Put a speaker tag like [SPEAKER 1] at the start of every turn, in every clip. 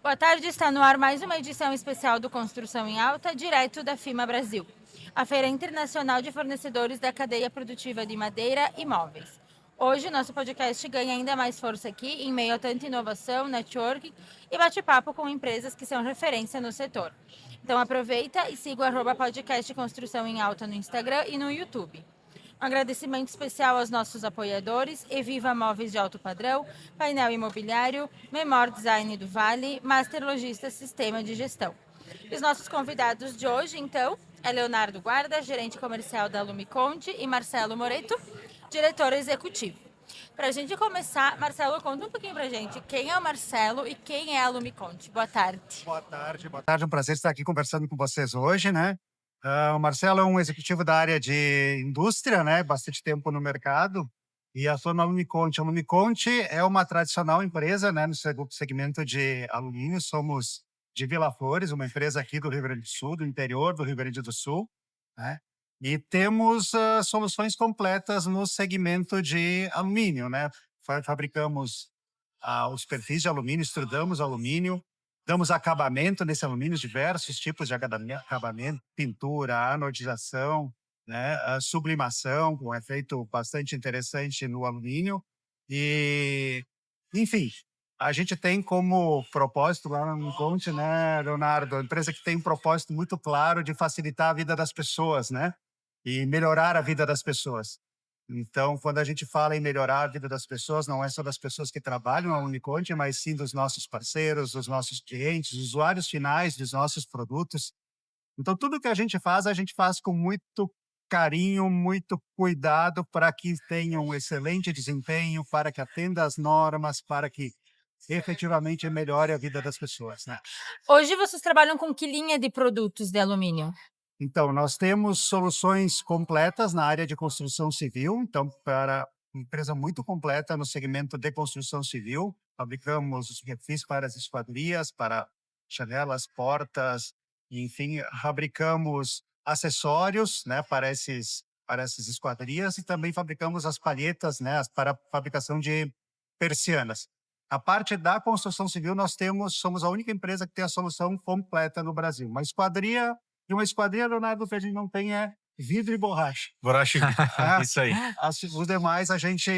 [SPEAKER 1] Boa tarde, está no ar mais uma edição especial do Construção em Alta, direto da FIMA Brasil, a Feira Internacional de Fornecedores da Cadeia Produtiva de Madeira e Móveis. Hoje, nosso podcast ganha ainda mais força aqui, em meio a tanta inovação, networking e bate-papo com empresas que são referência no setor. Então aproveita e siga o @podcast Construção em Alta no Instagram e no YouTube. Um agradecimento especial aos nossos apoiadores, Eviva Móveis de Alto Padrão, Painel Imobiliário, Memor Design do Vale, Master Logista Sistema de Gestão. E os nossos convidados de hoje, então, é Leonardo Guarda, gerente comercial da Lumiconte, e Marcelo Moreto, diretor executivo. Para a gente começar, Marcelo, conta um pouquinho para a gente quem é o Marcelo e quem é a Lumiconte. Boa tarde.
[SPEAKER 2] Boa tarde, boa tarde. É um prazer estar aqui conversando com vocês hoje, né? O Marcelo é um executivo da área de indústria, né? Bastante tempo no mercado e atua na Lumiconte. A Lumiconte é uma tradicional empresa, né? No segmento de alumínio. Somos de Vila Flores, uma empresa aqui do Rio Grande do Sul, do interior do Rio Grande do Sul, né? E temos soluções completas no segmento de alumínio, né? Fabricamos os perfis de alumínio, estudamos alumínio, damos acabamento nesse alumínio, diversos tipos de acabamento, pintura, anodização, né, a sublimação, com um efeito bastante interessante no alumínio. E, enfim, a gente tem como propósito lá no Conte, né, Leonardo, uma empresa que tem um propósito muito claro de facilitar a vida das pessoas, né, e melhorar a vida das pessoas. Então, quando a gente fala em melhorar a vida das pessoas, não é só das pessoas que trabalham na Uniconte, mas sim dos nossos parceiros, dos nossos clientes, usuários finais dos nossos produtos. Então, tudo que a gente faz com muito carinho, muito cuidado para que tenha um excelente desempenho, para que atenda às normas, para que efetivamente melhore a vida das pessoas, né?
[SPEAKER 1] Hoje vocês trabalham com que linha de produtos de alumínio?
[SPEAKER 2] Então, nós temos soluções completas na área de construção civil. Então, para uma empresa muito completa no segmento de construção civil, fabricamos os refis para as esquadrias, para janelas, portas, e, enfim, fabricamos acessórios, né, para essas esquadrias e também fabricamos as palhetas, né, para a fabricação de persianas. A parte da construção civil, somos a única empresa que tem a solução completa no Brasil. Uma esquadria de uma esquadria, Leonardo, que a gente não tem é vidro e borracha.
[SPEAKER 3] Borracha e vidro.
[SPEAKER 2] Ah,
[SPEAKER 3] Isso aí.
[SPEAKER 2] os demais a gente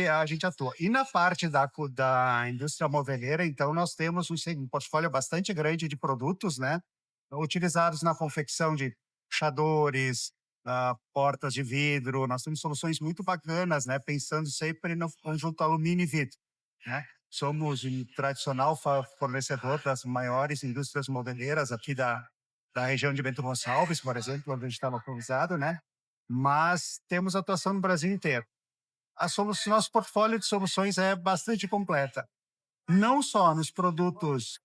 [SPEAKER 2] atua. E na parte da indústria moveleira, então, nós temos um portfólio bastante grande de produtos, né? Utilizados na confecção de puxadores, portas de vidro. Nós temos soluções muito bacanas, né? Pensando sempre no conjunto alumínio e vidro, né? Somos um tradicional fornecedor das maiores indústrias moveleiras aqui da região de Bento Gonçalves, por exemplo, onde a gente está localizado, né? Mas temos atuação no Brasil inteiro. Nosso portfólio de soluções é bastante completa, não só nos produtos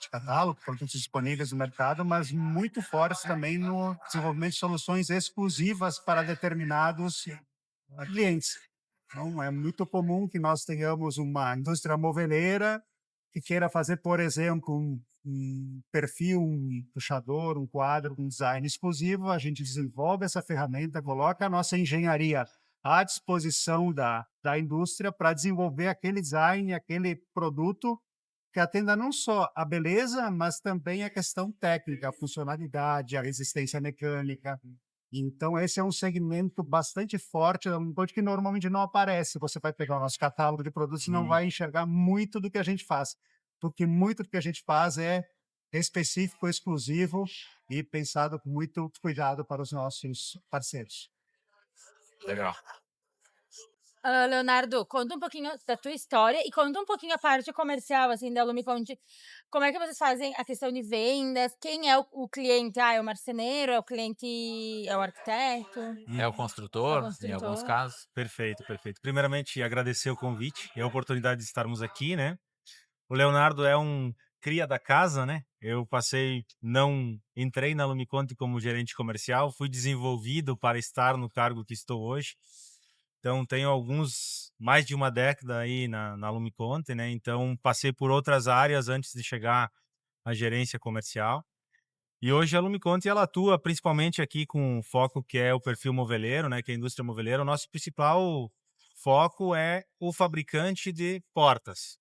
[SPEAKER 2] de catálogo, produtos disponíveis no mercado, mas muito fortes também no desenvolvimento de soluções exclusivas para determinados clientes. Então, é muito comum que nós tenhamos uma indústria moveleira que queira fazer, por exemplo, um perfil, um puxador, um quadro, um design exclusivo. A gente desenvolve essa ferramenta, coloca a nossa engenharia à disposição da indústria para desenvolver aquele design, aquele produto que atenda não só a beleza, mas também a questão técnica, a funcionalidade, a resistência mecânica. Então, esse é um segmento bastante forte, é um ponto que normalmente não aparece. Você vai pegar o nosso catálogo de produtos e não vai enxergar muito do que a gente faz, porque muito do que a gente faz é específico, exclusivo e pensado com muito cuidado para os nossos parceiros.
[SPEAKER 3] Legal.
[SPEAKER 1] Leonardo, conta um pouquinho da tua história e conta um pouquinho a parte comercial, assim, da Lumiconte. Como é que vocês fazem a questão de vendas? Quem é o cliente? Ah, é o marceneiro? É o cliente? É o arquiteto?
[SPEAKER 3] É o
[SPEAKER 1] É o
[SPEAKER 3] construtor, em alguns
[SPEAKER 1] construtor?
[SPEAKER 3] casos.
[SPEAKER 4] Perfeito, perfeito. Primeiramente, agradecer o convite e a oportunidade de estarmos aqui, né? O Leonardo é um cria da casa, né? Não entrei na Lumiconte como gerente comercial, fui desenvolvido para estar no cargo que estou hoje. Então, tenho mais de uma década aí na Lumiconte, né? Então, passei por outras áreas antes de chegar à gerência comercial. E hoje a Lumiconte ela atua principalmente aqui com um foco que é o perfil moveleiro, né, que é a indústria moveleira. O nosso principal foco é o fabricante de portas.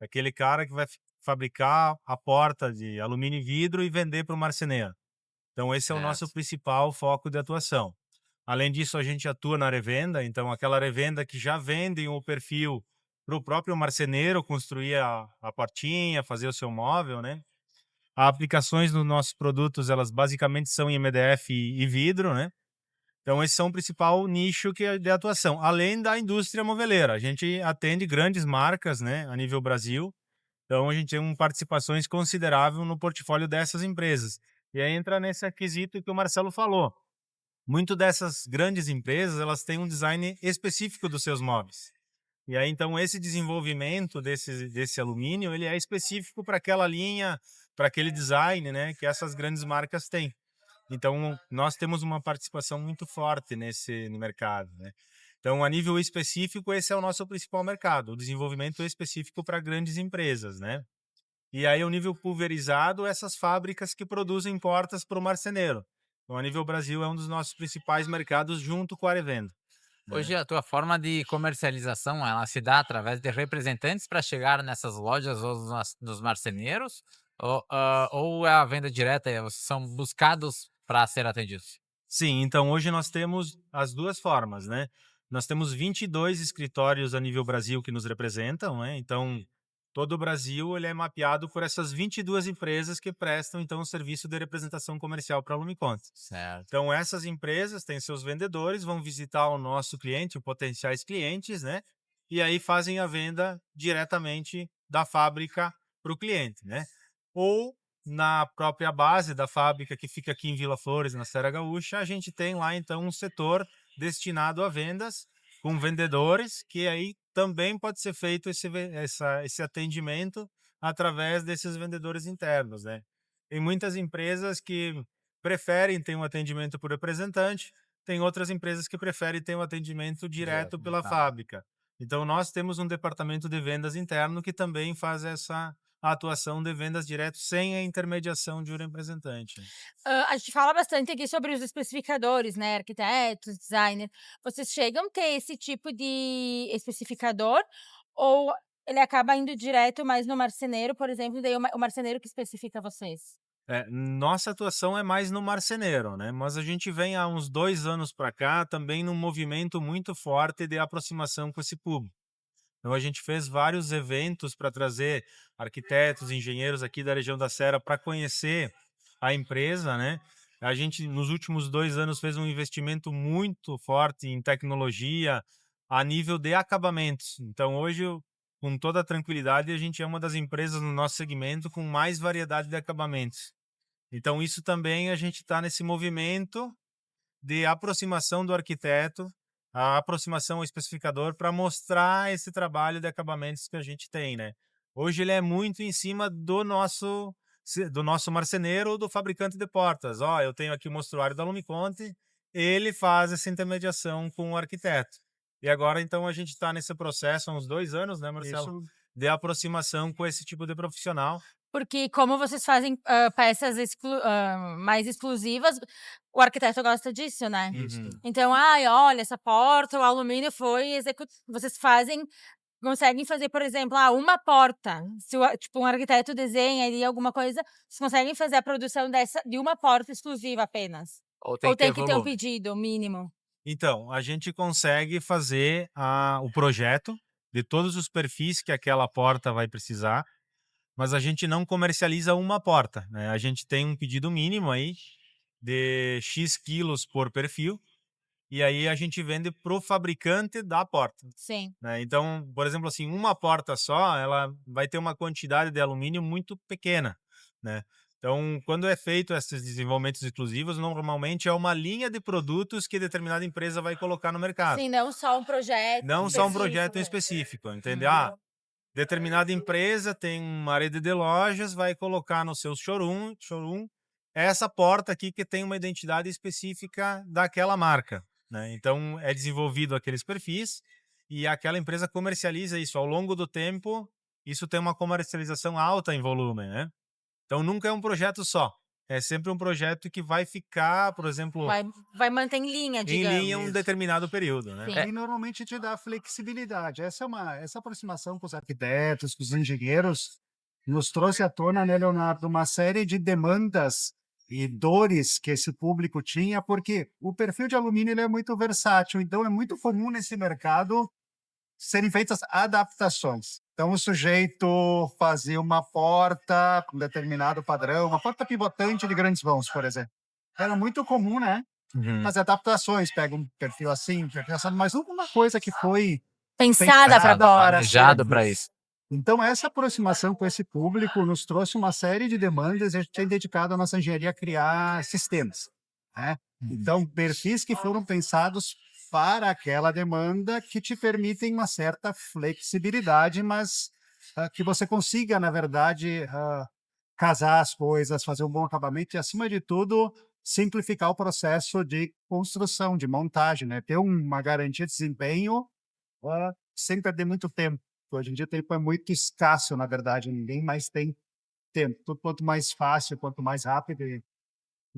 [SPEAKER 4] Aquele cara que vai fabricar a porta de alumínio e vidro e vender para o marceneiro. Então, esse é o nosso
[SPEAKER 3] Certo.
[SPEAKER 4] principal foco de atuação. Além disso, a gente atua na revenda, então aquela revenda que já vende o perfil para o próprio marceneiro construir a portinha, fazer o seu móvel, né? As aplicações dos nossos produtos, elas basicamente são em MDF e vidro, né? Então, esse é o principal nicho que é de atuação, além da indústria moveleira. A gente atende grandes marcas, né, a nível Brasil. Então, a gente tem uma participações considerável no portfólio dessas empresas. E aí entra nesse aquisito que o Marcelo falou. Muito dessas grandes empresas, elas têm um design específico dos seus móveis. E aí, então, esse desenvolvimento desse alumínio, ele é específico para aquela linha, para aquele design, né, que essas grandes marcas têm. Então, nós temos uma participação muito forte nesse no mercado, né. Então, a nível específico, esse é o nosso principal mercado, o desenvolvimento específico para grandes empresas, né. E aí, o nível pulverizado, essas fábricas que produzem portas para o marceneiro. Então, a nível Brasil, é um dos nossos principais mercados junto com a Arevenda, né.
[SPEAKER 3] Hoje a tua forma de comercialização, ela se dá através de representantes para chegar nessas lojas ou nos marceneiros? Ou é a venda direta, vocês são buscados para ser atendidos?
[SPEAKER 4] Sim, então hoje nós temos as 2 formas, né. Nós temos 22 escritórios a nível Brasil que nos representam, né, então todo o Brasil ele é mapeado por essas 22 empresas que prestam, então, o serviço de representação comercial para a Lumiconte.
[SPEAKER 3] Certo.
[SPEAKER 4] Então essas empresas têm seus vendedores, vão visitar o nosso cliente, os potenciais clientes, né, e aí fazem a venda diretamente da fábrica para o cliente, né. Ou na própria base da fábrica que fica aqui em Vila Flores, na Serra Gaúcha, a gente tem lá então um setor destinado a vendas, com vendedores, que aí também pode ser feito esse atendimento através desses vendedores internos, né. Tem muitas empresas que preferem ter um atendimento por representante, tem outras empresas que preferem ter um atendimento direto
[SPEAKER 3] Direto na
[SPEAKER 4] pela
[SPEAKER 3] fábrica.
[SPEAKER 4] fábrica. Então nós temos um departamento de vendas interno que também faz essa atuação de vendas direto sem a intermediação de um representante.
[SPEAKER 1] A gente fala bastante aqui sobre os especificadores, né, arquitetos, designer. Vocês chegam a ter esse tipo de especificador ou ele acaba indo direto mais no marceneiro, por exemplo, daí o marceneiro que especifica vocês?
[SPEAKER 4] Nossa atuação é mais no marceneiro, né, mas a gente vem há uns 2 anos para cá também num movimento muito forte de aproximação com esse público. Então a gente fez vários eventos para trazer arquitetos, engenheiros aqui da região da Serra para conhecer a empresa, né. A gente nos últimos 2 anos fez um investimento muito forte em tecnologia, a nível de acabamentos. Então hoje com toda a tranquilidade, a gente é uma das empresas no nosso segmento com mais variedade de acabamentos. Então isso também a gente está nesse movimento de aproximação do arquiteto, a aproximação ao especificador para mostrar esse trabalho de acabamentos que a gente tem, né. Hoje ele é muito em cima do nosso marceneiro ou do fabricante de portas. "Ó, eu tenho aqui o mostruário da Lumiconte", ele faz essa intermediação com o arquiteto. E agora então a gente está nesse processo há uns 2 anos, né, Marcelo,
[SPEAKER 2] Isso.
[SPEAKER 4] de aproximação com esse tipo de profissional.
[SPEAKER 1] Porque como vocês fazem, peças mais exclusivas, o arquiteto gosta disso, né.
[SPEAKER 2] Isso.
[SPEAKER 4] Uhum.
[SPEAKER 1] Então: "Ai, olha, essa porta, o alumínio foi vocês conseguem fazer, por exemplo, uma porta, se tipo, um arquiteto desenha ali alguma coisa, vocês conseguem fazer a produção de uma porta exclusiva apenas?
[SPEAKER 3] Ou tem
[SPEAKER 1] Ou
[SPEAKER 3] que ter
[SPEAKER 1] tem que ter um
[SPEAKER 3] volume?
[SPEAKER 1] pedido mínimo?
[SPEAKER 4] Então, a gente consegue fazer o projeto de todos os perfis que aquela porta vai precisar, mas a gente não comercializa uma porta, né? A gente tem um pedido mínimo aí de X quilos por perfil, e aí a gente vende para o fabricante da porta,
[SPEAKER 1] Sim.
[SPEAKER 4] né? Então, por exemplo, assim, uma porta só, ela vai ter uma quantidade de alumínio muito pequena, né? Então, quando é feito esses desenvolvimentos exclusivos, normalmente é uma linha de produtos que determinada empresa vai colocar no mercado.
[SPEAKER 1] Sim, não só um projeto
[SPEAKER 4] Não só um projeto em
[SPEAKER 1] específico.
[SPEAKER 4] específico, entendeu?
[SPEAKER 1] Uhum.
[SPEAKER 4] Determinada empresa tem uma rede de lojas, vai colocar no seu showroom essa porta aqui que tem uma identidade específica daquela marca, né? Então é desenvolvido aqueles perfis e aquela empresa comercializa isso ao longo do tempo. Isso tem uma comercialização alta em volume, né? Então nunca é um projeto só. É sempre um projeto que vai ficar, por exemplo,
[SPEAKER 1] Vai manter em linha,
[SPEAKER 4] em linha um
[SPEAKER 1] digamos.
[SPEAKER 2] Isso.
[SPEAKER 4] determinado período, né?
[SPEAKER 1] Sim.
[SPEAKER 2] E normalmente te dá flexibilidade. Essa aproximação com os arquitetos, com os engenheiros, nos trouxe à tona, né, Leonardo, uma série de demandas e dores que esse público tinha, porque o perfil de alumínio ele é muito versátil, então é muito comum nesse mercado serem feitas adaptações. Então, o sujeito fazia uma porta com determinado padrão, uma porta pivotante de grandes vãos, por exemplo. Era muito comum, né?
[SPEAKER 3] Uhum.
[SPEAKER 2] Fazer adaptações, pega um perfil assim, um perfil assim, mas uma coisa que foi
[SPEAKER 1] Pensada para
[SPEAKER 2] pensada para
[SPEAKER 3] Planejado
[SPEAKER 2] ser.
[SPEAKER 3] para isso.
[SPEAKER 2] Então, essa aproximação com esse público nos trouxe uma série de demandas e a gente tem dedicado a nossa engenharia a criar sistemas, né? Então, perfis que foram pensados para aquela demanda que te permitem uma certa flexibilidade, mas que você consiga, na verdade, casar as coisas, fazer um bom acabamento e, acima de tudo, simplificar o processo de construção, de montagem, né? Ter uma garantia de desempenho sem perder muito tempo. Hoje em dia o tempo é muito escasso, na verdade, ninguém mais tem tempo. Tudo quanto mais fácil, quanto mais rápido e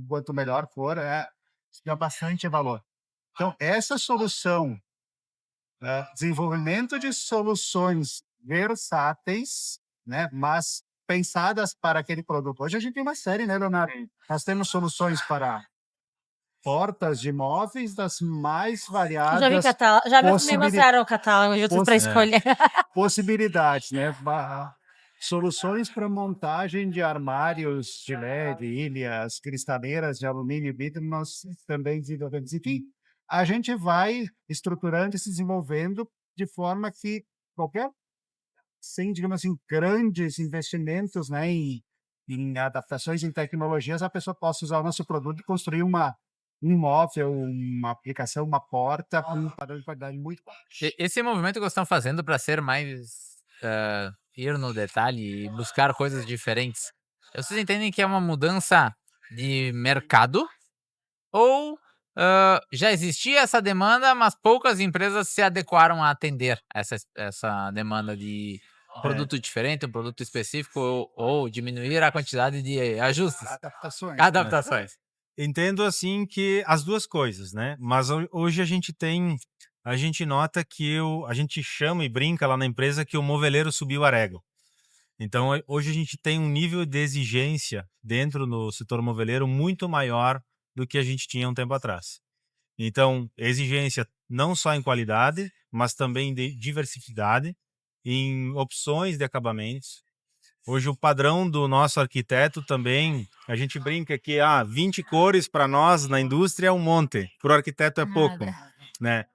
[SPEAKER 2] quanto melhor for, dá bastante valor. Então, essa solução, desenvolvimento de soluções versáteis, né, mas pensadas para aquele produto. Hoje a gente tem uma série, né, Leonardo? Nós temos soluções para portas de imóveis das mais
[SPEAKER 1] Já vi
[SPEAKER 2] variadas
[SPEAKER 1] catálogo, já me
[SPEAKER 2] possibili-
[SPEAKER 1] mostraram o catálogo de outros para
[SPEAKER 2] possi-
[SPEAKER 1] escolher.
[SPEAKER 2] possibilidades, né? Soluções para montagem de armários de LED, ilhas, cristaleiras de alumínio e vidro, nós também desenvolvemos. Enfim, a gente vai estruturando e se desenvolvendo de forma que qualquer, sem, digamos assim, grandes investimentos, né, em adaptações, em tecnologias, a pessoa possa usar o nosso produto e construir um móvel, uma aplicação, uma porta com um padrão de qualidade muito bom.
[SPEAKER 3] Esse movimento que vocês estão fazendo para ser mais ir no detalhe e buscar coisas diferentes, vocês entendem que é uma mudança de mercado ou já existia essa demanda, mas poucas empresas se adequaram a atender essa demanda de um produto diferente, um produto específico ou diminuir a quantidade de ajustes,
[SPEAKER 2] Adaptações.
[SPEAKER 3] adaptações?
[SPEAKER 4] Entendo assim que as duas coisas, né? Mas hoje a gente nota que a gente chama e brinca lá na empresa que o moveleiro subiu a régua. Então, hoje a gente tem um nível de exigência dentro do setor moveleiro muito maior do que a gente tinha um tempo atrás. Então, exigência não só em qualidade, mas também de diversidade, em opções de acabamentos. Hoje o padrão do nosso arquiteto também, a gente brinca que 20 cores para nós na indústria é um monte, para o arquiteto é pouco,
[SPEAKER 1] Nada.
[SPEAKER 4] né?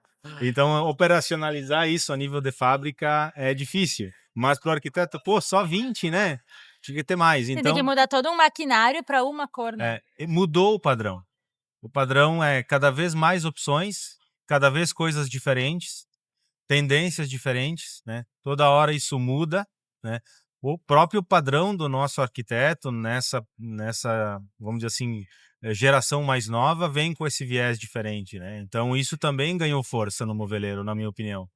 [SPEAKER 4] Então, operacionalizar isso a nível de fábrica é difícil, mas para o arquiteto, só 20, né? Tinha que ter mais.
[SPEAKER 1] Você tem que
[SPEAKER 4] Então,
[SPEAKER 1] mudar todo um maquinário para uma cor, né?
[SPEAKER 4] mudou o padrão. O padrão é cada vez mais opções, cada vez coisas diferentes, tendências diferentes, né? Toda hora isso muda, né? O próprio padrão do nosso arquiteto nessa, vamos dizer assim, geração mais nova vem com esse viés diferente, né? Então isso também ganhou força no moveleiro, na minha opinião.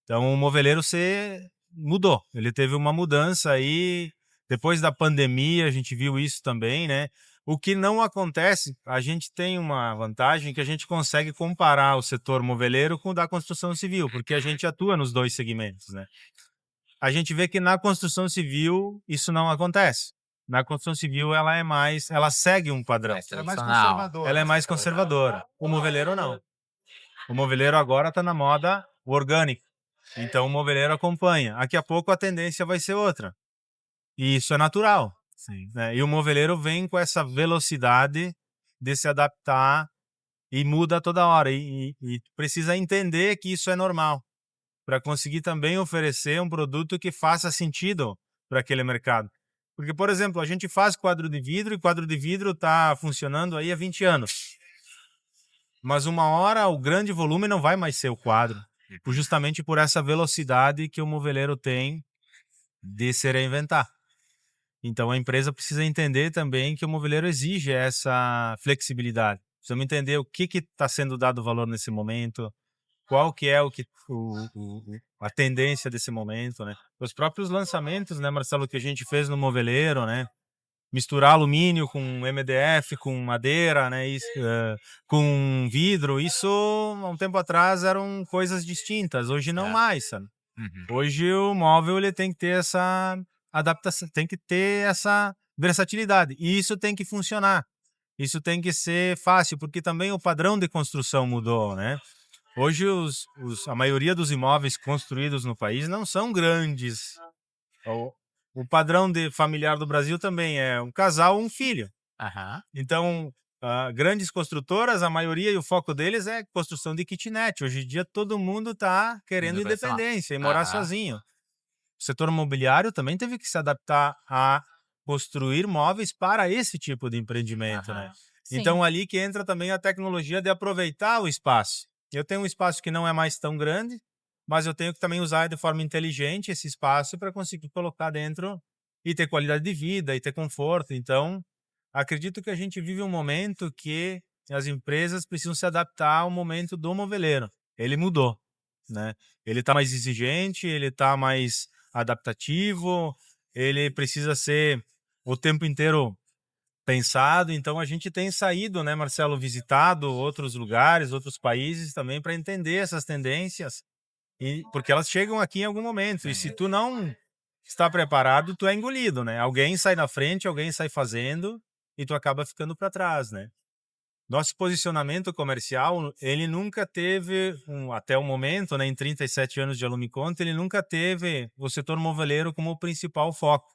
[SPEAKER 4] Então o moveleiro se mudou, ele teve uma mudança aí depois da pandemia, a gente viu isso também, né? O que não acontece, a gente tem uma vantagem que a gente consegue comparar o setor moveleiro com o da construção civil, porque a gente atua nos dois segmentos, né? A gente vê que na construção civil isso não acontece. Na construção civil ela segue um padrão.
[SPEAKER 2] Ela é mais
[SPEAKER 3] Tradicional.
[SPEAKER 2] conservadora.
[SPEAKER 4] Ela é mais conservadora. O moveleiro não. O moveleiro agora está na moda orgânica. Então o moveleiro acompanha. Daqui a pouco a tendência vai ser outra. E isso é natural.
[SPEAKER 3] Sim.
[SPEAKER 4] Né? E o moveleiro vem com essa velocidade de se adaptar e muda toda hora. E precisa entender que isso é normal para conseguir também oferecer um produto que faça sentido para aquele mercado. Porque, por exemplo, a gente faz quadro de vidro e quadro de vidro está funcionando aí há 20 anos. Mas uma hora o grande volume não vai mais ser o quadro, justamente por essa velocidade que o moveleiro tem de se reinventar. Então a empresa precisa entender também que o moveleiro exige essa flexibilidade. Precisamos entender o que está sendo dado valor nesse momento, qual que é a tendência desse momento, né? Os próprios lançamentos, né, Marcelo, que a gente fez no moveleiro, né? Misturar alumínio com MDF, com madeira, né? Isso, com vidro, isso há um tempo atrás eram coisas distintas, hoje não mais, sabe?
[SPEAKER 3] Uhum.
[SPEAKER 4] Hoje o móvel ele tem que ter adaptação, tem que ter essa versatilidade. E isso tem que funcionar. Isso tem que ser fácil, porque também o padrão de construção mudou, né? Hoje a maioria dos imóveis construídos no país não são grandes. O, o padrão de familiar do Brasil também é um casal, um filho.
[SPEAKER 3] Aham.
[SPEAKER 4] Então, grandes construtoras, a maioria e o foco deles é construção de kitnet. Hoje em dia todo mundo está querendo
[SPEAKER 3] Indo pra esse lado.
[SPEAKER 4] independência e morar
[SPEAKER 3] Aham.
[SPEAKER 4] sozinho. O setor imobiliário também teve que se adaptar a construir móveis para esse tipo de empreendimento, né?
[SPEAKER 3] Aham.
[SPEAKER 1] Sim.
[SPEAKER 4] Então ali que entra também a tecnologia de aproveitar o espaço. Eu tenho um espaço que não é mais tão grande, mas eu tenho que também usar de forma inteligente esse espaço para conseguir colocar dentro e ter qualidade de vida e ter conforto. Então, acredito que a gente vive um momento que as empresas precisam se adaptar ao momento do moveleiro. Ele mudou, né? Ele está mais exigente, ele está mais adaptativo, ele precisa ser o tempo inteiro pensado. Então a gente tem saído, né, Marcelo, visitado outros lugares, outros países também para entender essas tendências e porque elas chegam aqui em algum momento. E se tu não está preparado, tu é engolido, né? Alguém sai na frente, alguém sai fazendo e tu acaba ficando para trás, né? Nosso posicionamento comercial, ele nunca teve, até o momento, né, em 37 anos de Alumiconte, ele nunca teve o setor moveleiro como principal foco.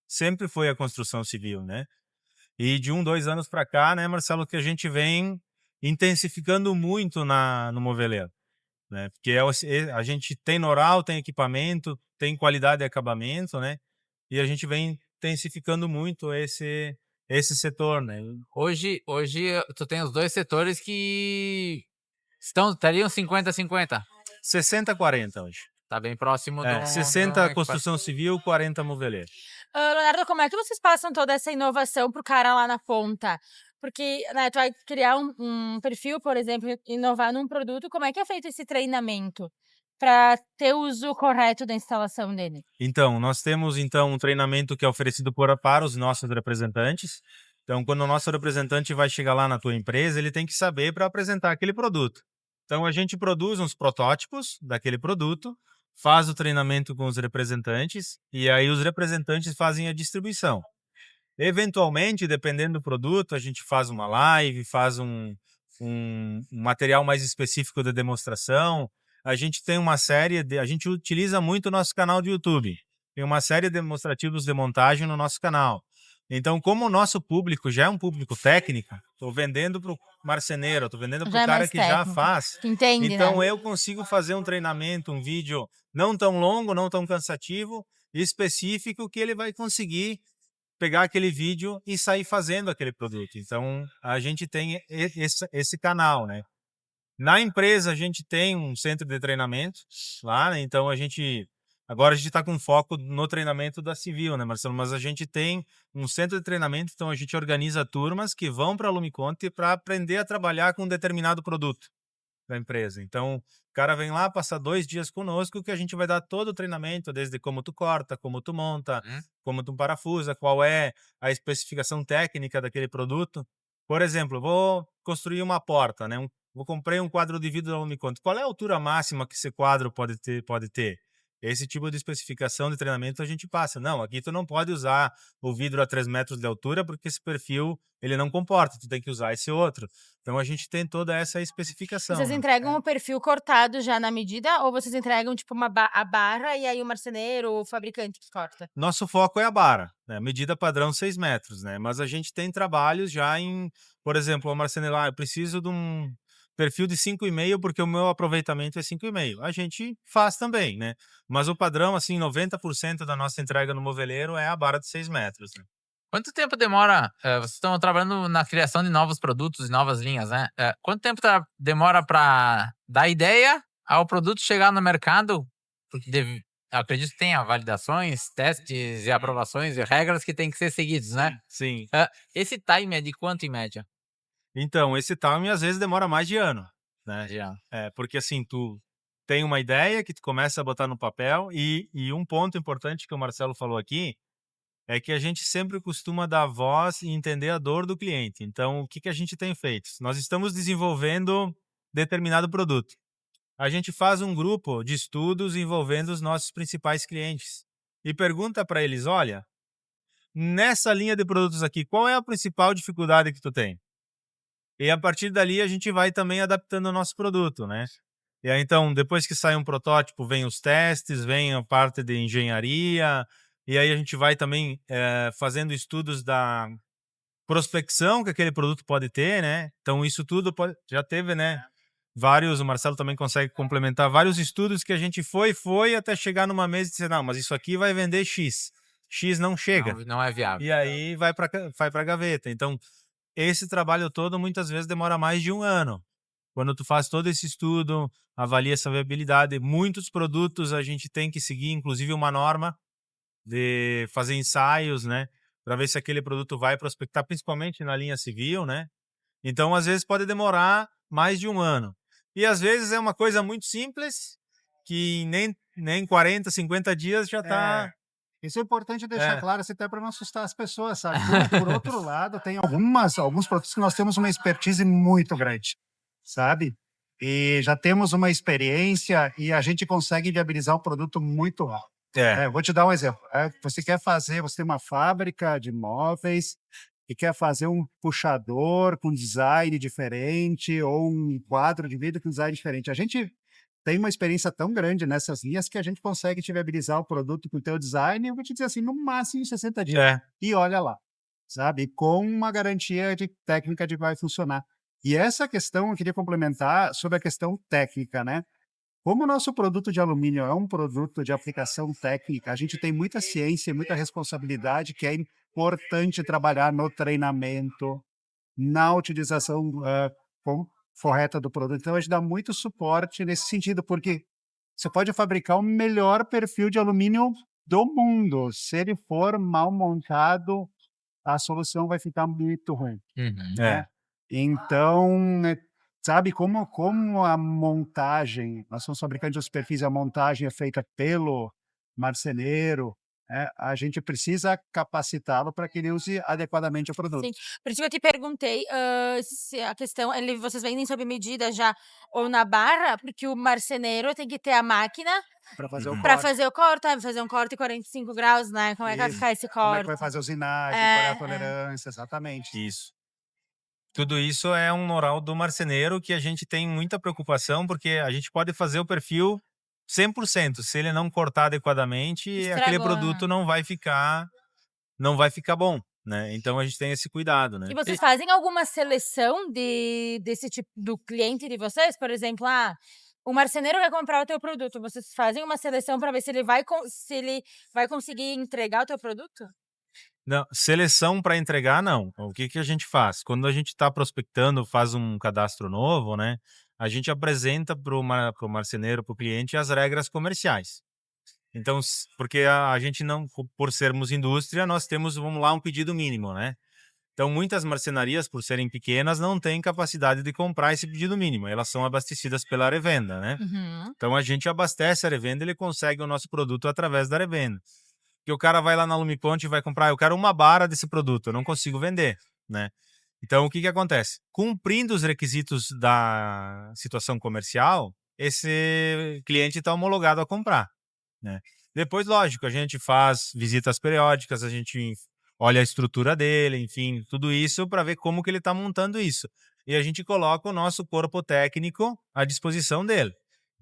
[SPEAKER 4] Sempre foi a construção civil, né? E de 2 anos para cá, né, Marcelo, que a gente vem intensificando muito no moveleiro, né? Porque a gente tem know-how, tem equipamento, tem qualidade de acabamento, né? E a gente vem intensificando muito esse setor, né?
[SPEAKER 3] Hoje, tu tem os dois setores que estariam 50-50.
[SPEAKER 4] 60-40 hoje.
[SPEAKER 3] Tá bem próximo do
[SPEAKER 4] 60 construção civil, 40 moveleiro.
[SPEAKER 1] Leonardo, como é que vocês passam toda essa inovação pro cara lá na ponta? Porque, né, tu vai criar um perfil, por exemplo, inovar num produto, como é que é feito esse treinamento para ter o uso correto da instalação dele?
[SPEAKER 4] Então, nós temos um treinamento que é oferecido para os nossos representantes. Então, quando o nosso representante vai chegar lá na tua empresa, ele tem que saber para apresentar aquele produto. Então, a gente produz uns protótipos daquele produto, faz o treinamento com os representantes e aí os representantes fazem a distribuição. Eventualmente, dependendo do produto, a gente faz uma live, faz um material mais específico de demonstração. A gente tem a gente utiliza muito o nosso canal de YouTube. Tem uma série de demonstrativos de montagem no nosso canal. Então, como o nosso público já é um público técnico, estou vendendo para o marceneiro, estou vendendo para
[SPEAKER 1] Já
[SPEAKER 4] o
[SPEAKER 1] é
[SPEAKER 4] cara
[SPEAKER 1] mais
[SPEAKER 4] que já
[SPEAKER 1] técnico,
[SPEAKER 4] faz.
[SPEAKER 1] que entende,
[SPEAKER 4] Então,
[SPEAKER 1] né?
[SPEAKER 4] eu consigo fazer um treinamento, um vídeo não tão longo, não tão cansativo, específico, que ele vai conseguir pegar aquele vídeo e sair fazendo aquele produto. Então, a gente tem esse canal, né? Na empresa, a gente tem um centro de treinamento lá, né? Então, agora a gente está com foco no treinamento da civil, né, Marcelo? Mas a gente tem um centro de treinamento, então a gente organiza turmas que vão para a Lumiconte para aprender a trabalhar com um determinado produto da empresa. Então, o cara vem lá, passa 2 dias conosco, que a gente vai dar todo o treinamento, desde como tu corta, como tu monta, como tu parafusa, qual é a especificação técnica daquele produto. Por exemplo, eu vou construir uma porta, né? Comprei um quadro de vidro da Lumiconte. Qual é a altura máxima que esse quadro pode ter? Esse tipo de especificação de treinamento a gente passa. Não, aqui tu não pode usar o vidro a 3 metros de altura porque esse perfil ele não comporta, tu tem que usar esse outro. Então a gente tem toda essa especificação,
[SPEAKER 1] Vocês
[SPEAKER 4] né?
[SPEAKER 1] entregam o perfil cortado já na medida ou vocês entregam, tipo, a barra e aí o marceneiro, o fabricante que corta?
[SPEAKER 4] Nosso foco é a bara, né? Medida padrão 6 metros, né? Mas a gente tem trabalhos já por exemplo, a marceneira, eu preciso de um perfil de 5,5 porque o meu aproveitamento é 5,5. A gente faz também, né? Mas o padrão, assim, 90% da nossa entrega no moveleiro é a bara de 6 metros, né?
[SPEAKER 3] Quanto tempo demora? Vocês estão trabalhando na criação de novos produtos e novas linhas, né? Quanto tempo demora para dar ideia ao produto chegar no mercado? Porque eu acredito que tenha validações, testes e aprovações e regras que têm que ser seguidos, né?
[SPEAKER 4] Sim.
[SPEAKER 3] Esse time é de quanto em média?
[SPEAKER 4] Então, esse timing às vezes demora mais de ano, né?
[SPEAKER 3] Já.
[SPEAKER 4] Porque assim, tu tem uma ideia que tu começa a botar no papel e um ponto importante que o Marcelo falou aqui é que a gente sempre costuma dar voz e entender a dor do cliente. Então, o que a gente tem feito? Nós estamos desenvolvendo determinado produto. A gente faz um grupo de estudos envolvendo os nossos principais clientes e pergunta para eles: olha, nessa linha de produtos aqui, qual é a principal dificuldade que tu tem? E a partir dali a gente vai também adaptando o nosso produto, né? E aí, então, depois que sai um protótipo, vem os testes, vem a parte de engenharia, e aí a gente vai também fazendo estudos da prospecção que aquele produto pode ter, né? Então, isso tudo já teve, né? Vários, o Marcelo também consegue complementar vários estudos que a gente foi até chegar numa mesa e dizer, não, mas isso aqui vai vender X. X não chega.
[SPEAKER 3] Não é viável.
[SPEAKER 4] E aí vai para a gaveta. Então, esse trabalho todo muitas vezes demora mais de um ano. Quando tu faz todo esse estudo, avalia essa viabilidade, muitos produtos a gente tem que seguir, inclusive uma norma de fazer ensaios, né, para ver se aquele produto vai prospectar, principalmente na linha civil, né? Então, às vezes pode demorar mais de um ano. E às vezes é uma coisa muito simples que nem 40, 50 dias já está.
[SPEAKER 2] Isso é importante deixar
[SPEAKER 4] É.
[SPEAKER 2] claro, assim, até para não assustar as pessoas, sabe? Por outro lado, tem alguns produtos que nós temos uma expertise muito grande, sabe? E já temos uma experiência e a gente consegue viabilizar um produto muito rápido. Vou te dar um exemplo. Você tem uma fábrica de móveis e quer fazer um puxador com design diferente ou um quadro de vidro com design diferente. A gente tem uma experiência tão grande nessas linhas que a gente consegue te viabilizar o produto com o teu design, eu vou te dizer assim, no máximo em 60 dias.
[SPEAKER 4] É.
[SPEAKER 2] E olha lá, sabe? Com uma garantia de técnica de que vai funcionar. E essa questão eu queria complementar sobre a questão técnica, né? Como o nosso produto de alumínio é um produto de aplicação técnica, a gente tem muita ciência e muita responsabilidade que é importante trabalhar no treinamento, na utilização correta do produto. Então, a gente dá muito suporte nesse sentido, porque você pode fabricar o melhor perfil de alumínio do mundo. Se ele for mal montado, a solução vai ficar muito ruim.
[SPEAKER 3] Uhum.
[SPEAKER 2] Né? Então, sabe como a montagem, nós somos fabricantes de perfis, a montagem é feita pelo marceneiro, a gente precisa capacitá-lo para que ele use adequadamente o produto.
[SPEAKER 1] Sim, por isso que eu te perguntei se a questão, vocês vendem sob medida já ou na barra, porque o marceneiro tem que ter a máquina
[SPEAKER 2] Para fazer o
[SPEAKER 1] para
[SPEAKER 2] corte.
[SPEAKER 1] fazer o corte, fazer um corte 45 graus, né? Como é que vai
[SPEAKER 2] Isso.
[SPEAKER 1] ficar esse
[SPEAKER 2] Como é que
[SPEAKER 1] corte?
[SPEAKER 2] vai fazer a usinagem, qual é a
[SPEAKER 1] É.
[SPEAKER 2] tolerância, exatamente.
[SPEAKER 4] Isso. Tudo isso é um know-how do marceneiro que a gente tem muita preocupação, porque a gente pode fazer o perfil 100%. Se ele não cortar adequadamente, aquele
[SPEAKER 1] Estragou,
[SPEAKER 4] produto
[SPEAKER 1] né?
[SPEAKER 4] não vai ficar bom, né? Então a gente tem esse cuidado, né?
[SPEAKER 1] E vocês fazem alguma seleção desse tipo do cliente de vocês? Por exemplo, o marceneiro vai comprar o teu produto, vocês fazem uma seleção para ver se ele vai conseguir entregar o teu produto?
[SPEAKER 4] Não, seleção para entregar, não. O que que a gente faz? Quando a gente está prospectando, faz um cadastro novo, né? A gente apresenta para o marceneiro, para o cliente, as regras comerciais. Então, porque a gente não, por sermos indústria, nós temos, vamos lá, um pedido mínimo, né? Então, muitas marcenarias, por serem pequenas, não têm capacidade de comprar esse pedido mínimo. Elas são abastecidas pela revenda, né?
[SPEAKER 1] Uhum.
[SPEAKER 4] Então, a gente abastece a revenda, ele consegue o nosso produto através da revenda. Que o cara vai lá na Lumiponte e vai comprar, eu quero uma barra desse produto, eu não consigo vender, né? Então, o que que acontece? Cumprindo os requisitos da situação comercial, esse cliente está homologado a comprar, né? Depois, lógico, a gente faz visitas periódicas, a gente olha a estrutura dele, enfim, tudo isso para ver como que ele está montando isso. E a gente coloca o nosso corpo técnico à disposição dele,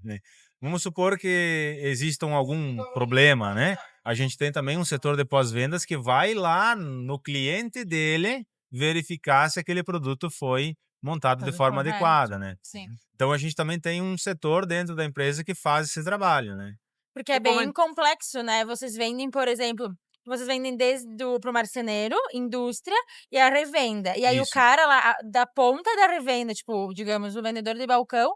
[SPEAKER 4] né? Vamos supor que existam algum problema, né? A gente tem também um setor de pós-vendas que vai lá no cliente dele verificar se aquele produto foi montado de
[SPEAKER 1] Tudo
[SPEAKER 4] forma
[SPEAKER 1] correto.
[SPEAKER 4] adequada, né?
[SPEAKER 1] Sim.
[SPEAKER 4] Então a gente também tem um setor dentro da empresa que faz esse trabalho, né?
[SPEAKER 1] Porque é
[SPEAKER 3] E como
[SPEAKER 1] bem complexo, né? Vocês vendem, por exemplo, pro marceneiro, indústria e a revenda. E aí o
[SPEAKER 4] Isso.
[SPEAKER 1] cara lá da ponta da revenda, tipo, digamos, o vendedor de balcão,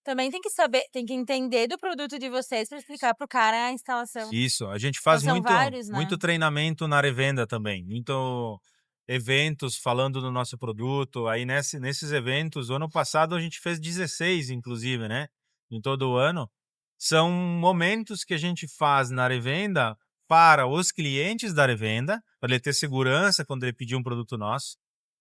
[SPEAKER 1] também tem que saber, tem que entender do produto de vocês para explicar pro cara a instalação.
[SPEAKER 4] Isso, a gente faz
[SPEAKER 1] Então são
[SPEAKER 4] muito,
[SPEAKER 1] vários, né?
[SPEAKER 4] muito treinamento na revenda também, muito eventos falando do nosso produto. Aí nesses eventos, o ano passado a gente fez 16, inclusive, né? Em todo o ano. São momentos que a gente faz na revenda para os clientes da revenda, para ele ter segurança quando ele pedir um produto nosso.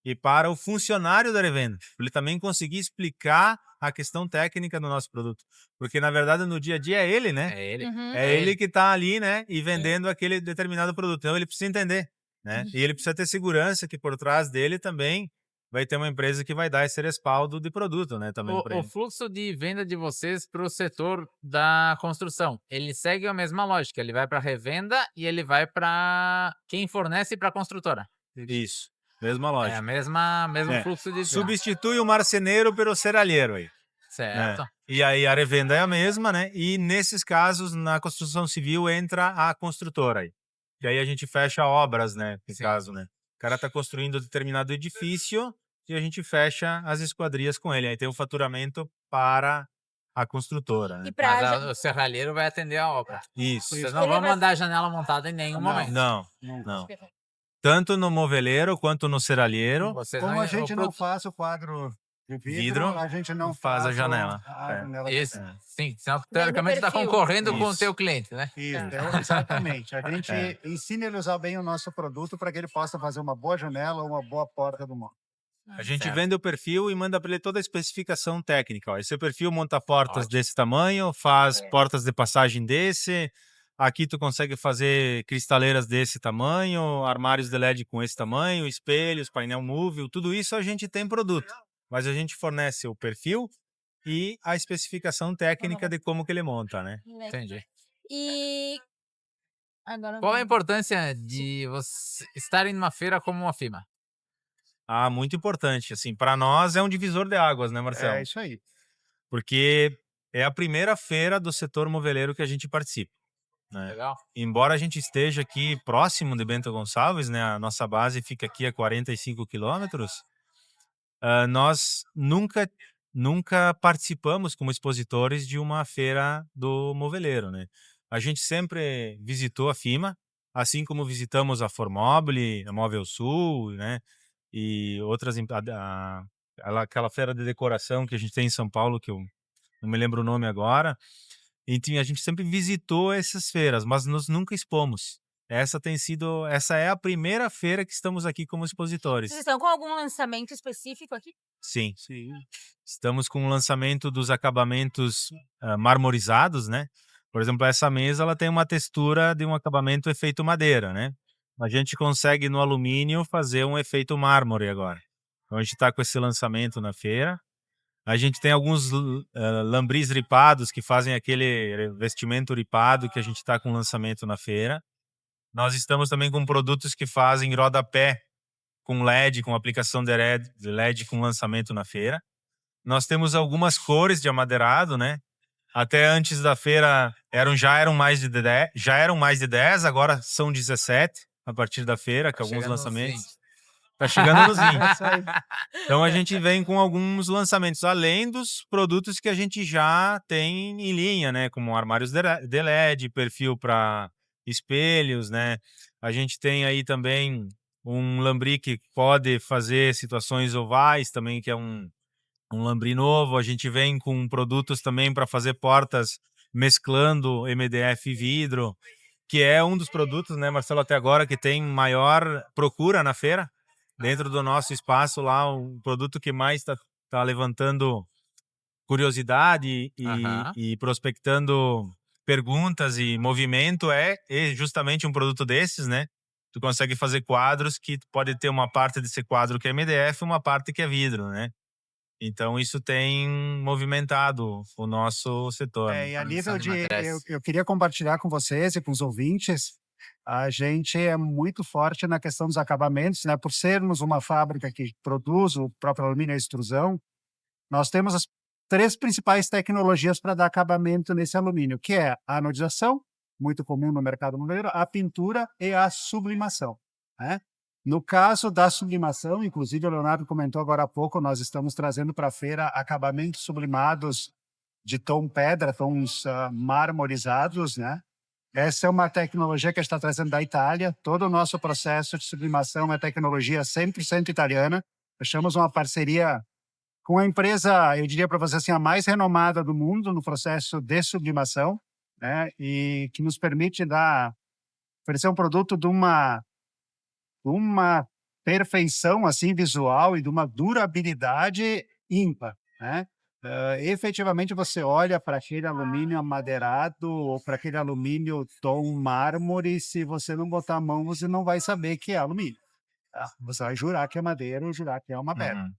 [SPEAKER 4] e para o funcionário da revenda, para ele também conseguir explicar a questão técnica do nosso produto. Porque, na verdade, no dia a dia é ele, né?
[SPEAKER 3] É ele.
[SPEAKER 1] Uhum.
[SPEAKER 4] É ele que está ali, né? E vendendo aquele determinado produto. Então, ele precisa entender, né? E ele precisa ter segurança que por trás dele também vai ter uma empresa que vai dar esse respaldo de produto, né? Também para
[SPEAKER 3] O
[SPEAKER 4] ele.
[SPEAKER 3] fluxo de venda de vocês para o setor da construção, ele segue a mesma lógica. Ele vai para revenda e ele vai para quem fornece para a construtora.
[SPEAKER 4] Isso. Mesma
[SPEAKER 3] É
[SPEAKER 4] lógica.
[SPEAKER 3] a mesmo
[SPEAKER 4] É.
[SPEAKER 3] fluxo de venda.
[SPEAKER 4] Substitui o marceneiro pelo serralheiro aí. Né?
[SPEAKER 3] Certo.
[SPEAKER 4] E aí a revenda é a mesma, né? E nesses casos, na construção civil, entra a construtora aí. E aí a gente fecha obras, né? No
[SPEAKER 3] Sim.
[SPEAKER 4] caso, né? O cara está construindo determinado edifício e a gente fecha as esquadrias com ele. Aí tem o faturamento para a construtora, né?
[SPEAKER 1] E pra
[SPEAKER 3] Mas o serralheiro vai atender a obra.
[SPEAKER 4] Isso.
[SPEAKER 3] Vocês
[SPEAKER 1] Ele
[SPEAKER 3] não vão
[SPEAKER 1] vai-
[SPEAKER 3] mandar a janela montada em nenhum momento.
[SPEAKER 4] Não. Tanto no moveleiro quanto no serralheiro.
[SPEAKER 3] Vocês
[SPEAKER 2] Como
[SPEAKER 3] não,
[SPEAKER 2] a gente
[SPEAKER 3] o
[SPEAKER 2] não
[SPEAKER 3] produto-
[SPEAKER 2] faz o quadro de vidro,
[SPEAKER 4] Vidro,
[SPEAKER 2] a gente não
[SPEAKER 4] faz a
[SPEAKER 2] o-
[SPEAKER 4] janela.
[SPEAKER 2] a
[SPEAKER 4] É.
[SPEAKER 2] janela
[SPEAKER 3] Isso.
[SPEAKER 2] também.
[SPEAKER 3] Sim, senão teoricamente está
[SPEAKER 1] perfil.
[SPEAKER 3] concorrendo com o
[SPEAKER 4] Isso.
[SPEAKER 3] teu cliente, né?
[SPEAKER 2] Isso,
[SPEAKER 1] Tá.
[SPEAKER 2] exatamente. A gente
[SPEAKER 4] É.
[SPEAKER 2] ensina ele a usar bem o nosso produto para que ele possa fazer uma boa janela ou uma boa porta do móvel.
[SPEAKER 4] A gente
[SPEAKER 3] Certo.
[SPEAKER 4] vende o perfil e manda para ele toda a especificação técnica. Ó. Esse perfil monta portas
[SPEAKER 3] Ótimo.
[SPEAKER 4] desse tamanho, faz
[SPEAKER 1] É.
[SPEAKER 4] portas de passagem desse. Aqui tu consegue fazer cristaleiras desse tamanho, armários de LED com esse tamanho, espelhos, painel móvel, tudo isso a gente tem produto. Mas a gente fornece o perfil e a especificação técnica de como que ele monta, né?
[SPEAKER 3] Entendi.
[SPEAKER 1] E agora
[SPEAKER 3] Qual a importância de você estarem numa feira como uma FIMA?
[SPEAKER 4] Ah, muito importante. Assim, para nós é um divisor de águas, né, Marcelo?
[SPEAKER 2] É isso aí.
[SPEAKER 4] Porque é a primeira feira do setor moveleiro que a gente participa, né?
[SPEAKER 3] Legal?
[SPEAKER 4] Embora a gente esteja aqui próximo de Bento Gonçalves, né, a nossa base fica aqui a 45 quilômetros, nós nunca participamos como expositores de uma feira do moveleiro, né? A gente sempre visitou a FIMA, assim como visitamos a Formobile, a Móvel Sul, né? E outras aquela feira de decoração que a gente tem em São Paulo, que eu não me lembro o nome agora. Então, a gente sempre visitou essas feiras, mas nós nunca expomos. Essa é a primeira feira que estamos aqui como expositores.
[SPEAKER 1] vocês estão com algum lançamento específico aqui?
[SPEAKER 4] Sim,
[SPEAKER 2] Sim.
[SPEAKER 4] estamos com o lançamento dos acabamentos marmorizados, né? Por exemplo, essa mesa ela tem uma textura de um acabamento efeito madeira, né? A gente consegue no alumínio fazer um efeito mármore agora. Então a gente está com esse lançamento na feira. A gente tem alguns lambris ripados que fazem aquele vestimento ripado que a gente está com lançamento na feira. Nós estamos também com produtos que fazem rodapé com LED, com aplicação de LED com lançamento na feira. Nós temos algumas cores de amadeirado, né? Até antes da feira já eram mais de 10, agora são 17 a partir da feira, que
[SPEAKER 3] Tá
[SPEAKER 4] alguns
[SPEAKER 3] chegando nos
[SPEAKER 4] lançamentos.
[SPEAKER 3] 20.
[SPEAKER 4] Tá chegando nos 20.
[SPEAKER 2] É isso aí.
[SPEAKER 4] Então a gente vem com alguns lançamentos, além dos produtos que a gente já tem em linha, né? Como armários de LED, perfil para espelhos, né? A gente tem aí também um lambri que pode fazer situações ovais também, que é um lambri novo. A gente vem com produtos também para fazer portas mesclando MDF e vidro, que é um dos produtos, né, Marcelo, até agora que tem maior procura na feira. Dentro do nosso espaço lá, o produto que mais está levantando curiosidade
[SPEAKER 3] Aham.
[SPEAKER 4] e prospectando perguntas e movimento é justamente um produto desses, né? Tu consegue fazer quadros que pode ter uma parte desse quadro que é MDF e uma parte que é vidro, né? Então isso tem movimentado o nosso setor.
[SPEAKER 2] É, e a
[SPEAKER 3] Produção
[SPEAKER 2] nível
[SPEAKER 3] de
[SPEAKER 2] de.
[SPEAKER 3] materiais.
[SPEAKER 2] Eu queria compartilhar com vocês e com os ouvintes. A gente é muito forte na questão dos acabamentos, né? Por sermos uma fábrica que produz o próprio alumínio e a extrusão, nós temos as 3 principais tecnologias para dar acabamento nesse alumínio, que é a anodização, muito comum no mercado moveleiro, a pintura e a sublimação, né? No caso da sublimação, inclusive o Leonardo comentou agora há pouco, nós estamos trazendo para a feira acabamentos sublimados de tom pedra, tons marmorizados, né? Essa é uma tecnologia que a gente está trazendo da Itália. Todo o nosso processo de sublimação é tecnologia 100% italiana. Fechamos uma parceria com a empresa, eu diria para você assim, a mais renomada do mundo no processo de sublimação, né? E que nos permite oferecer um produto de uma perfeição assim visual e de uma durabilidade ímpar, né? Efetivamente você olha para aquele alumínio amadeirado ou para aquele alumínio tom mármore, se você não botar a mão, você não vai saber que é alumínio, tá? Você vai jurar que é madeira ou jurar que é uma pedra,
[SPEAKER 3] Uhum.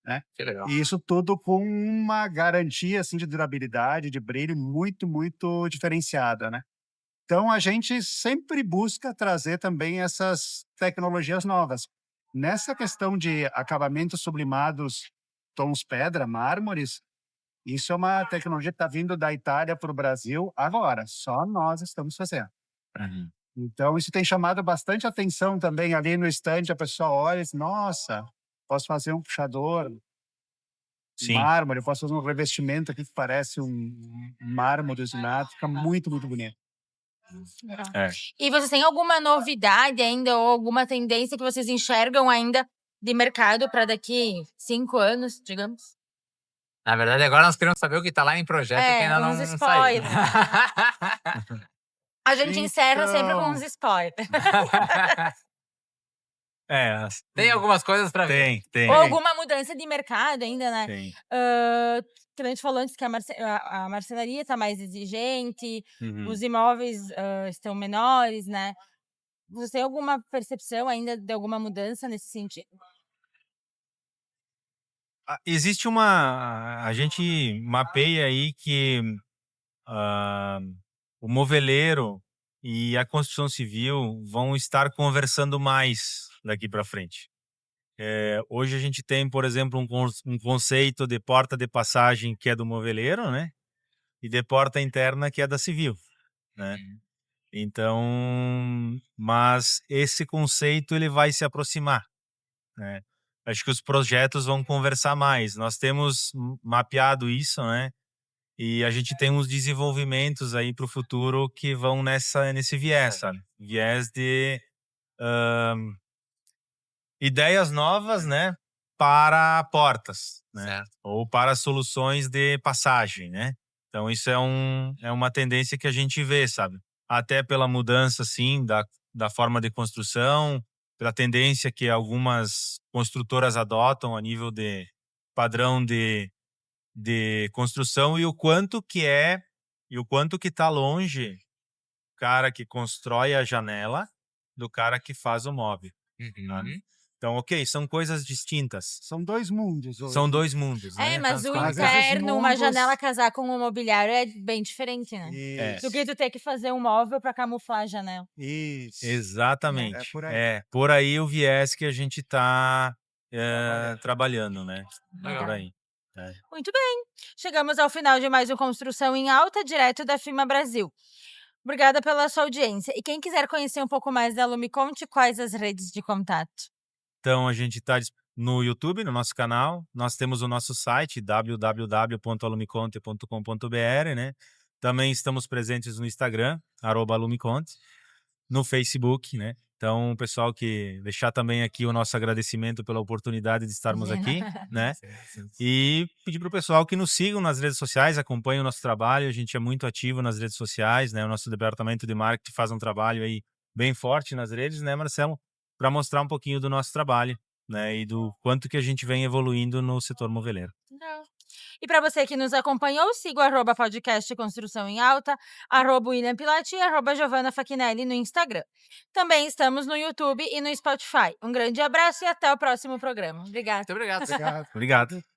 [SPEAKER 2] né?
[SPEAKER 3] Que legal.
[SPEAKER 2] E isso tudo com uma garantia assim de durabilidade, de brilho muito, muito diferenciada, né? Então a gente sempre busca trazer também essas tecnologias novas. Nessa questão de acabamentos sublimados, tons pedra, mármores, isso é uma tecnologia que está vindo da Itália para o Brasil agora. Só nós estamos fazendo.
[SPEAKER 3] Uhum.
[SPEAKER 2] Então isso tem chamado bastante atenção também ali no estande. A pessoa olha e diz, nossa, posso fazer um puxador
[SPEAKER 4] Sim.
[SPEAKER 2] mármore, eu posso fazer um revestimento aqui que parece um mármore usinado, fica muito, muito bonito.
[SPEAKER 1] Legal.
[SPEAKER 4] É.
[SPEAKER 1] E vocês têm alguma novidade ainda ou alguma tendência que vocês enxergam ainda de mercado para daqui 5 anos, digamos?
[SPEAKER 3] Na verdade, agora nós queremos saber o que tá lá em projeto que ainda
[SPEAKER 1] uns
[SPEAKER 3] não saiu.
[SPEAKER 1] spoilers. A gente encerra sempre com uns
[SPEAKER 2] Então,
[SPEAKER 1] spoilers.
[SPEAKER 3] Tem algumas coisas para ver.
[SPEAKER 4] Tem.
[SPEAKER 1] Ou alguma mudança de mercado ainda, né?
[SPEAKER 4] Tem.
[SPEAKER 1] Que a gente falou antes que a marcenaria está mais exigente,
[SPEAKER 4] Uhum.
[SPEAKER 1] os imóveis estão menores, né? Você tem alguma percepção ainda de alguma mudança nesse sentido?
[SPEAKER 4] Existe a gente mapeia aí que ah, o moveleiro e a construção civil vão estar conversando mais daqui para frente. Hoje a gente tem, por exemplo, um conceito de porta de passagem que é do moveleiro, né? E de porta interna que é da civil, né? Então, mas esse conceito ele vai se aproximar, né? Acho que os projetos vão conversar mais. Nós temos mapeado isso, né? E a gente tem uns desenvolvimentos aí para o futuro que vão nesse viés, sabe? Viés de ideias novas, né? Para portas, né?
[SPEAKER 3] Certo.
[SPEAKER 4] Ou para soluções de passagem, né? Então isso é uma tendência que a gente vê, sabe? Até pela mudança, assim, da forma de construção, pela tendência que algumas construtoras adotam a nível de padrão de construção e o quanto que tá longe o cara que constrói a janela do cara que faz o móvel, sabe?
[SPEAKER 3] Uhum.
[SPEAKER 4] Então, ok, são coisas distintas.
[SPEAKER 2] são dois mundos hoje.
[SPEAKER 4] São dois mundos, né?
[SPEAKER 1] Mas o
[SPEAKER 2] Mas esses
[SPEAKER 1] interno, uma
[SPEAKER 2] mundos-
[SPEAKER 1] janela casar com o mobiliário é bem diferente, né?
[SPEAKER 2] Isso,
[SPEAKER 1] Do que tu ter que fazer um móvel para camuflar a janela.
[SPEAKER 2] isso.
[SPEAKER 4] Exatamente.
[SPEAKER 2] É por aí.
[SPEAKER 4] Por aí o viés que a gente tá trabalhando, né?
[SPEAKER 3] Legal.
[SPEAKER 4] Por aí.
[SPEAKER 1] Muito bem. Chegamos ao final de mais um Construção em Alta, direto da FIMA Brasil. Obrigada pela sua audiência. E quem quiser conhecer um pouco mais da Lume, conte quais as redes de contato.
[SPEAKER 4] Então, a gente está no YouTube, no nosso canal. Nós temos o nosso site, www.alumiconte.com.br, né? Também estamos presentes no Instagram, @alumiconte, no Facebook, né? Então, o pessoal que deixar também aqui o nosso agradecimento pela oportunidade de estarmos aqui, né? E pedir para o pessoal que nos sigam nas redes sociais, acompanhem o nosso trabalho. A gente é muito ativo nas redes sociais, né? O nosso departamento de marketing faz um trabalho aí bem forte nas redes, né, Marcelo? Para mostrar um pouquinho do nosso trabalho, né? E do quanto que a gente vem evoluindo no setor moveleiro.
[SPEAKER 1] Legal. E para você que nos acompanhou, siga o @podcast Construção em Alta, @William Pilati e @Giovanna Fachinelli no Instagram. Também estamos no YouTube e no Spotify. Um grande abraço e até o próximo programa. Obrigada.
[SPEAKER 3] Muito obrigado.
[SPEAKER 2] Obrigado.
[SPEAKER 4] Obrigado.